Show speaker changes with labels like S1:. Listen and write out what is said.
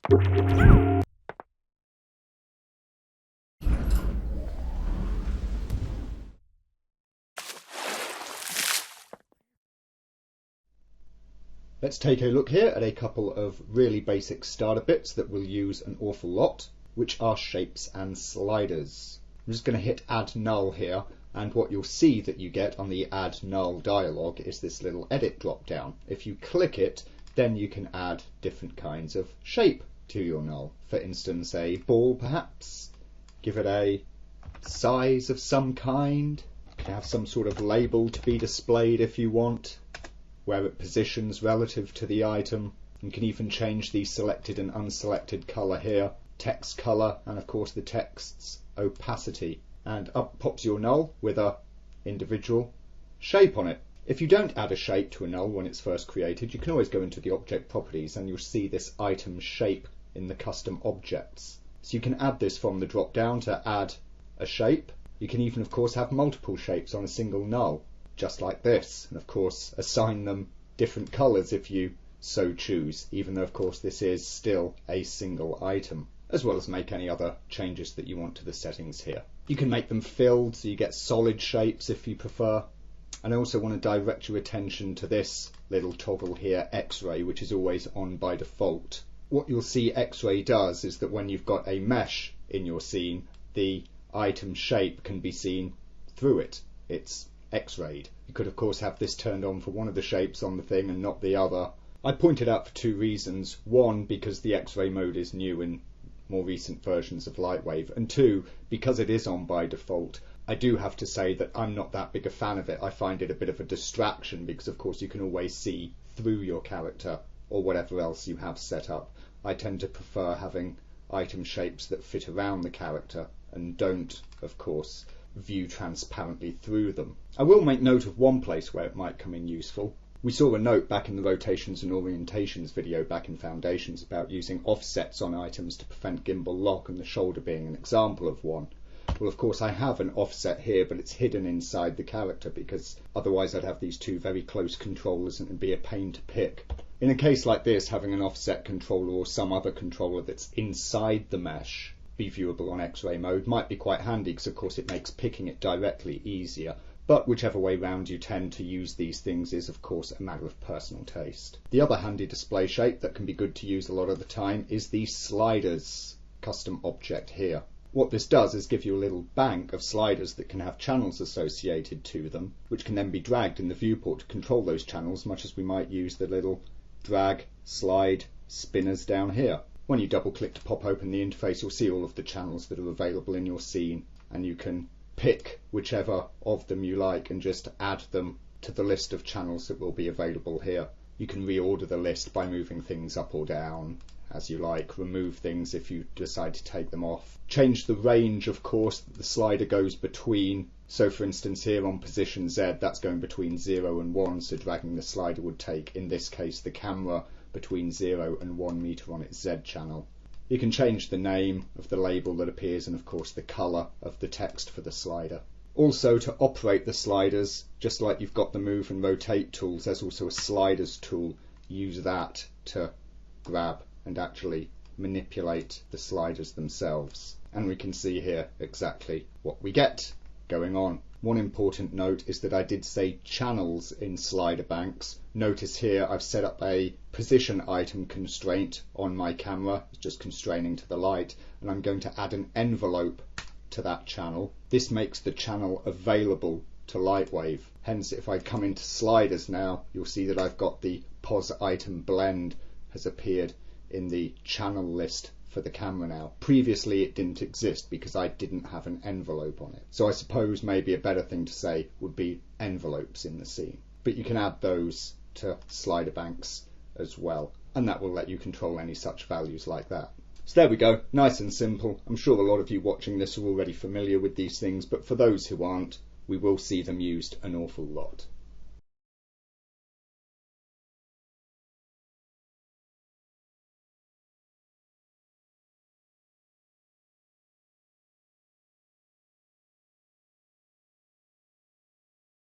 S1: Let's take a look here at a couple of really basic starter bits that we'll use an awful lot, which are shapes and sliders. I'm just going to hit add null here, and what you'll see that you get on the add null dialog is this little edit drop down. If you click it, then you can add different kinds of shape to your null. For instance, a ball perhaps. Give it a size of some kind. You can have some sort of label to be displayed if you want, where it positions relative to the item. You can even change the selected and unselected colour here, text colour, and of course the text's opacity. And up pops your null with a individual shape on it. If you don't add a shape to a null when it's first created, you can always go into the object properties and you'll see this item shape in the custom objects. So you can add this from the drop down to add a shape. You can even of course have multiple shapes on a single null, just like this, and of course assign them different colours if you so choose, even though of course this is still a single item, as well as make any other changes that you want to the settings here. You can make them filled so you get solid shapes if you prefer. And I also want to direct your attention to this little toggle here, X-ray, which is always on by default. What you'll see X-ray does is that when you've got a mesh in your scene, the item shape can be seen through it. It's X-rayed. You could of course have this turned on for one of the shapes on the thing and not the other. I pointed out for two reasons. One, because the X-ray mode is new in more recent versions of Lightwave, and two, because it is on by default. I do have to say that I'm not that big a fan of it. I find it a bit of a distraction because of course you can always see through your character or whatever else you have set up. I tend to prefer having item shapes that fit around the character and don't, of course, view transparently through them. I will make note of one place where it might come in useful. We saw a note back in the rotations and orientations video back in Foundations about using offsets on items to prevent gimbal lock, and the shoulder being an example of one. Well, of course I have an offset here, but it's hidden inside the character because otherwise I'd have these two very close controllers and it'd be a pain to pick. In a case like this, having an offset controller or some other controller that's inside the mesh be viewable on X-ray mode might be quite handy because of course it makes picking it directly easier. But whichever way round you tend to use these things is of course a matter of personal taste. The other handy display shape that can be good to use a lot of the time is the sliders custom object here. What this does is give you a little bank of sliders that can have channels associated to them, which can then be dragged in the viewport to control those channels, much as we might use the little drag, slide, spinners down here. When you double click to pop open the interface, you'll see all of the channels that are available in your scene, and you can pick whichever of them you like and just add them to the list of channels that will be available here. You can reorder the list by moving things up or down as you like, remove things if you decide to take them off. Change the range, of course, that the slider goes between. So for instance here on position Z, that's going between 0 and 1, so dragging the slider would take, in this case, the camera between 0 and 1 meter on its Z channel. You can change the name of the label that appears and of course the colour of the text for the slider. Also, to operate the sliders, just like you've got the move and rotate tools, there's also a sliders tool. Use that to grab and actually manipulate the sliders themselves. And we can see here exactly what we get going on. One important note is that I did say channels in slider banks. Notice here I've set up a position item constraint on my camera, it's just constraining to the light, and I'm going to add an envelope to that channel. This makes the channel available to Lightwave. Hence, if I come into sliders now, you'll see that I've got the pos item blend has appeared in the channel list for the camera now. Previously it didn't exist because I didn't have an envelope on it. So I suppose maybe a better thing to say would be envelopes in the scene. But you can add those to slider banks as well, and that will let you control any such values like that. So there we go, nice and simple. I'm sure a lot of you watching this are already familiar with these things, but for those who aren't, we will see them used an awful lot.